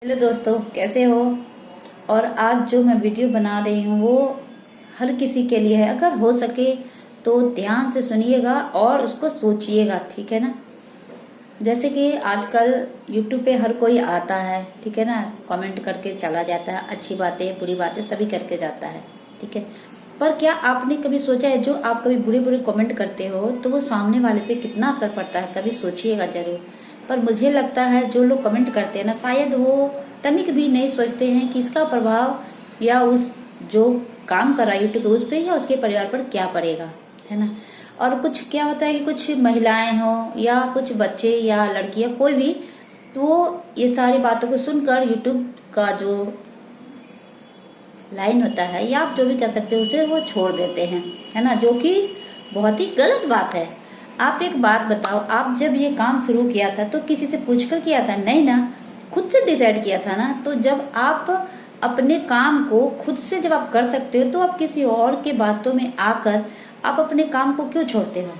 Hello दोस्तों, कैसे हो। और आज जो मैं वीडियो बना रही हूँ वो हर किसी के लिए है। अगर हो सके तो ध्यान से सुनिएगा और उसको सोचिएगा, ठीक है ना। जैसे कि आजकल यूट्यूब पे हर कोई आता है, ठीक है ना, कमेंट करके चला जाता है, अच्छी बातें बुरी बातें सभी करके जाता है, ठीक है। पर क्या आपने कभी सोचा है, जो आप कभी बुरे बुरे कमेंट करते हो तो वो सामने वाले पे कितना असर पड़ता है, कभी सोचिएगा जरूर। पर मुझे लगता है जो लोग कमेंट करते हैं ना, शायद वो तनिक भी नहीं सोचते हैं कि इसका प्रभाव या उस जो काम कर रहा है यूट्यूब पे उस पे या उसके परिवार पर क्या पड़ेगा, है ना। और कुछ क्या होता है कि कुछ महिलाएं हो या कुछ बच्चे या लड़कियां कोई भी, तो वो ये सारी बातों को सुनकर यूट्यूब का जो लाइन होता है या आप जो भी कह सकते हो उसे वो छोड़ देते हैं, है ना, जो कि बहुत ही गलत बात है। आप एक बात बताओ, आप जब ये काम शुरू किया था तो किसी से पूछकर किया था? नहीं ना, खुद से डिसाइड किया था ना। तो जब आप अपने काम को खुद से जब आप कर सकते हो तो आप किसी और के बातों में आकर आप अपने काम को क्यों छोड़ते हो,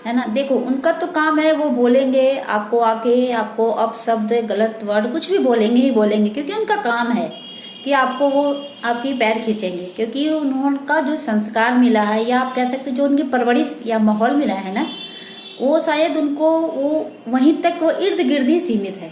है ना। देखो, उनका तो काम है, वो बोलेंगे आपको आके, आपको अपशब्द गलत वर्ड कुछ भी बोलेंगे ही बोलेंगे, क्योंकि उनका काम है कि आपको वो आपकी पैर खींचेंगे, क्योंकि उनका जो संस्कार मिला है या आप कह सकते हो जो उनकी परवरिश या माहौल मिला है ना, वो शायद उनको वो वहीं तक वो इर्द गिर्द ही सीमित है।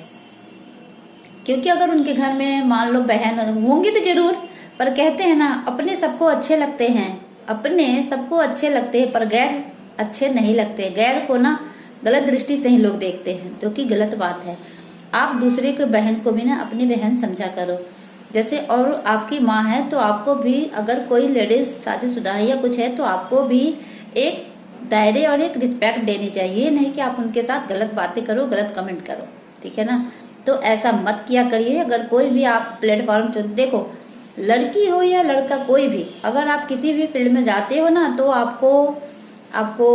क्योंकि अगर उनके घर में मान लो बहन होंगी तो जरूर, पर कहते हैं ना, अपने सबको अच्छे लगते हैं, अपने सबको अच्छे लगते हैं पर गैर अच्छे नहीं लगते। गैर को ना गलत दृष्टि से ही लोग देखते हैं, जो कि गलत बात है। आप दूसरे के बहन को भी ना अपनी बहन समझा करो। जैसे और आपकी माँ है तो आपको भी, अगर कोई लेडीज शादीशुदा है या कुछ है तो आपको भी एक दायरे और एक रिस्पेक्ट देनी चाहिए, नहीं कि आप उनके साथ गलत बातें करो, गलत कमेंट करो, ठीक है ना। तो ऐसा मत किया करिए। अगर कोई भी आप प्लेटफॉर्म चुन, देखो लड़की हो या लड़का कोई भी, अगर आप किसी भी फील्ड में जाते हो ना तो आपको आपको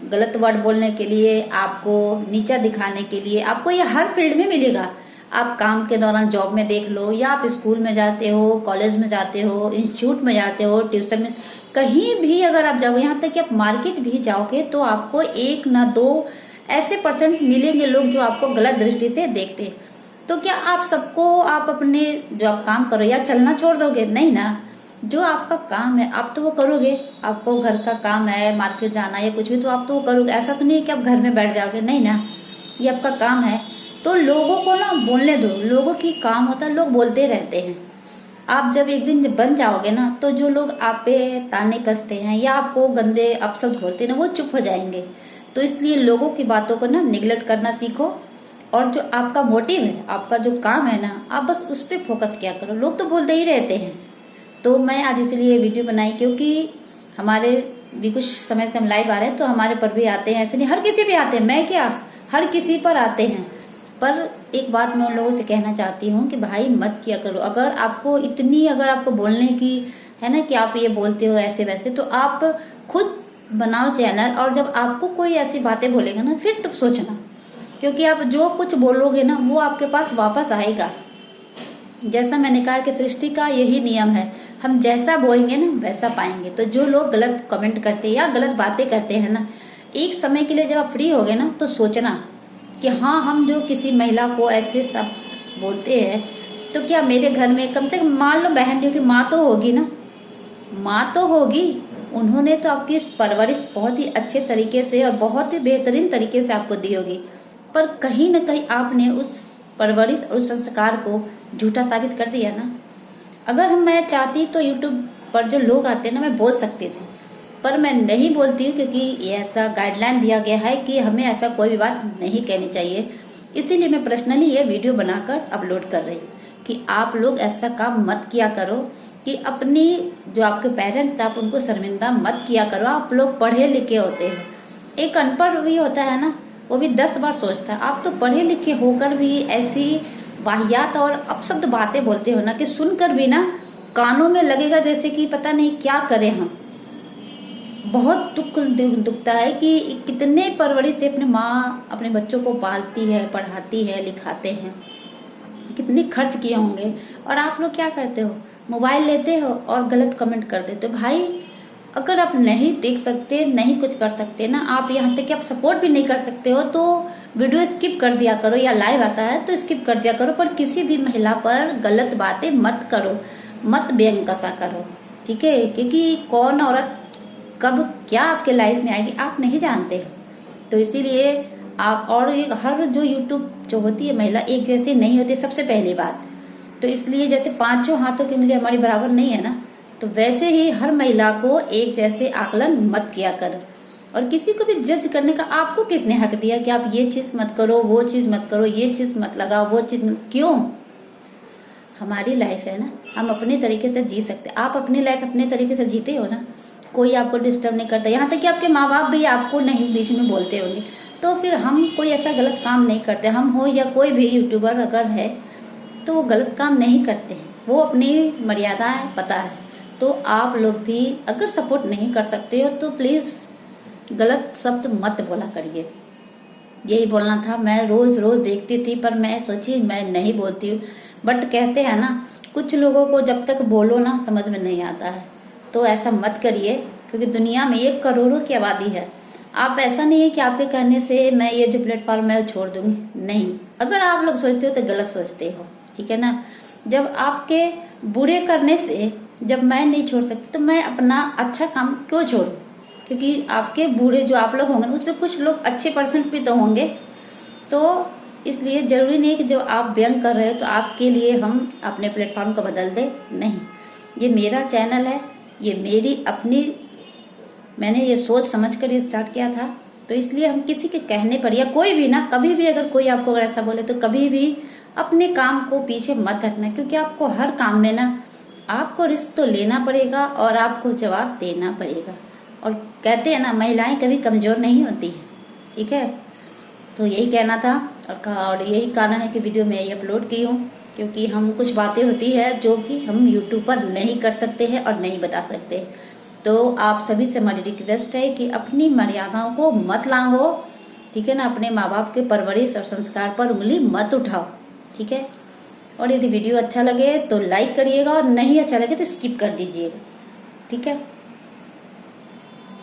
गलत वर्ड बोलने के लिए, आपको नीचा दिखाने के लिए, आपको ये हर फील्ड में मिलेगा। आप काम के दौरान जॉब में देख लो, या आप स्कूल में जाते हो, कॉलेज में जाते हो, इंस्टीट्यूट में जाते हो, ट्यूशन में, कहीं भी अगर आप जाओगे, यहाँ तक कि आप मार्केट भी जाओगे तो आपको एक ना दो ऐसे परसेंट मिलेंगे लोग जो आपको गलत दृष्टि से देखते हैं। तो क्या आप सबको आप अपने जो आप काम करो या चलना छोड़ दोगे? नहीं ना। जो आपका काम है आप तो वो करोगे। आपको घर का काम है, मार्केट जाना या कुछ भी, तो आप तो वो करोगे। ऐसा तो नहीं कि आप घर में बैठ जाओगे, नहीं ना, ये आपका काम है। तो लोगों को ना बोलने दो, लोगों की काम होता है, लोग बोलते रहते हैं। आप जब एक दिन बन जाओगे ना तो जो लोग आप पे ताने कसते हैं या आपको गंदे अपशब्द बोलते हैं ना, वो चुप हो जाएंगे। तो इसलिए लोगों की बातों को ना निगलेक्ट करना सीखो, और जो आपका मोटिव है, आपका जो काम है ना, आप बस उस पर फोकस किया करो। लोग तो बोलते ही रहते हैं। तो मैं आज इसलिए वीडियो बनाई, क्योंकि हमारे भी कुछ समय से हम लाइव आ रहे हैं तो हमारे पर भी आते हैं, ऐसे नहीं हर किसी पे आते हैं, मैं क्या हर किसी पर आते हैं। पर एक बात मैं उन लोगों से कहना चाहती हूँ कि भाई मत किया करो। अगर आपको इतनी, अगर आपको बोलने की है ना कि आप ये बोलते हो ऐसे वैसे, तो आप खुद बनाओ चैनल, और जब आपको कोई ऐसी बातें बोलेगा ना फिर तब सोचना, क्योंकि आप जो कुछ बोलोगे ना वो आपके पास वापस आएगा। जैसा मैंने कहा कि सृष्टि का यही नियम है, हम जैसा बोएंगे ना वैसा पाएंगे। तो जो लोग गलत कमेंट करते हैं या गलत बातें करते हैं ना, एक समय के लिए जब आप फ्री होगे ना तो सोचना कि हाँ, हम जो किसी महिला को ऐसे सब बोलते हैं तो क्या मेरे घर में कम से कम मान लो बहन, जो कि माँ तो होगी ना, माँ तो होगी, उन्होंने तो आपकी इस परवरिश बहुत ही अच्छे तरीके से और बहुत ही बेहतरीन तरीके से आपको दी होगी। पर कहीं ना कहीं आपने उस परवरिश और उस संस्कार को झूठा साबित कर दिया ना। अगर मैं चाहती तो यूट्यूब पर जो लोग आते हैं ना, मैं बोल सकती थी, पर मैं नहीं बोलती हूँ, क्योंकि ये ऐसा गाइडलाइन दिया गया है कि हमें ऐसा कोई भी बात नहीं कहनी चाहिए। इसीलिए मैं पर्सनली ये वीडियो बनाकर अपलोड कर रही हूँ कि आप लोग ऐसा काम मत किया करो, कि अपनी जो आपके पेरेंट्स, आप उनको शर्मिंदा मत किया करो। आप लोग पढ़े लिखे होते हैं, एक अनपढ़ भी होता है ना, वो भी 10 बार सोचता है। आप तो पढ़े लिखे होकर भी ऐसी वाहियात और अपशब्द बातें बोलते हो ना, कि सुनकर भी ना कानों में लगेगा जैसे कि पता नहीं क्या करें हम। बहुत दुखता है कि कितने परवरिश से अपने माँ अपने बच्चों को पालती है, पढ़ाती है, लिखाते हैं, कितने खर्च किए होंगे, और आप लोग क्या करते हो, मोबाइल लेते हो और गलत कमेंट कर देते हो। भाई अगर आप नहीं देख सकते, नहीं कुछ कर सकते ना, आप यहाँ तक कि आप सपोर्ट भी नहीं कर सकते हो, तो वीडियो स्किप कर दिया करो, या लाइव आता है तो स्किप कर दिया करो, पर किसी भी महिला पर गलत बातें मत करो, मत व्यंग कसा करो, ठीक है। क्योंकि कौन औरत कब क्या आपके लाइफ में आएगी आप नहीं जानते हो। तो इसीलिए आप, और हर जो यूट्यूब जो होती है महिला एक जैसी नहीं होती, सबसे पहली बात। तो इसलिए जैसे पांचों हाथों की उंगली हमारी बराबर नहीं है ना, तो वैसे ही हर महिला को एक जैसे आकलन मत किया करो। और किसी को भी जज करने का आपको किसने हक दिया कि आप ये चीज मत करो, वो चीज मत करो, ये चीज मत लगाओ, वो चीज मत, क्यों? हमारी लाइफ है ना, हम अपने तरीके से जी सकते। आप अपनी लाइफ अपने तरीके से जीते हो ना, कोई आपको डिस्टर्ब नहीं करता। यहाँ तक कि आपके माँ बाप भी आपको नहीं बीच में बोलते होंगे, तो फिर हम कोई ऐसा गलत काम नहीं करते। हम हो या कोई भी यूट्यूबर अगर है तो वो गलत काम नहीं करते हैं, वो अपनी मर्यादाएं पता है। तो आप लोग भी अगर सपोर्ट नहीं कर सकते हो तो प्लीज गलत शब्द मत बोला करिए। यही बोलना था। मैं रोज रोज देखती थी पर मैं सोची मैं नहीं बोलती हूँ, बट कहते हैं ना कुछ लोगों को जब तक बोलो ना समझ में नहीं आता है। तो ऐसा मत करिए, क्योंकि दुनिया में 1 करोड़ की आबादी है। आप ऐसा नहीं है कि आपके कहने से मैं ये जो प्लेटफॉर्म है छोड़ दूंगी, नहीं। अगर आप लोग सोचते हो तो गलत सोचते हो, ठीक है ना। जब आपके बुरे करने से जब मैं नहीं छोड़ सकती तो मैं अपना अच्छा काम क्यों छोड़ूं? क्योंकि आपके बुरे जो आप लोग होंगे उसमें कुछ लोग अच्छे परसेंट भी तो होंगे। तो इसलिए जरूरी नहीं कि जब आप व्यंग कर रहे हो तो आपके लिए हम अपने प्लेटफॉर्म को बदल दे, नहीं। ये मेरा चैनल है, ये मेरी अपनी, मैंने ये सोच समझ कर ये स्टार्ट किया था। तो इसलिए हम किसी के कहने पर या कोई भी ना, कभी भी अगर कोई आपको अगर ऐसा बोले तो कभी भी अपने काम को पीछे मत हटना, क्योंकि आपको हर काम में ना आपको रिस्क तो लेना पड़ेगा और आपको जवाब देना पड़ेगा। और कहते हैं ना महिलाएं कभी कमजोर नहीं होती है, ठीक है। तो यही कहना था, और यही कारण है कि वीडियो में ये अपलोड की हूँ, क्योंकि हम कुछ बातें होती है जो कि हम यूट्यूब पर नहीं कर सकते हैं और नहीं बता सकते। तो आप सभी से हमारी रिक्वेस्ट है कि अपनी मर्यादाओं को मत लांघो, ठीक है ना। अपने माँ बाप के परवरिश और संस्कार पर उंगली मत उठाओ, ठीक है। और यदि वीडियो अच्छा लगे तो लाइक करिएगा, और नहीं अच्छा लगे तो स्किप कर दीजिएगा, ठीक है।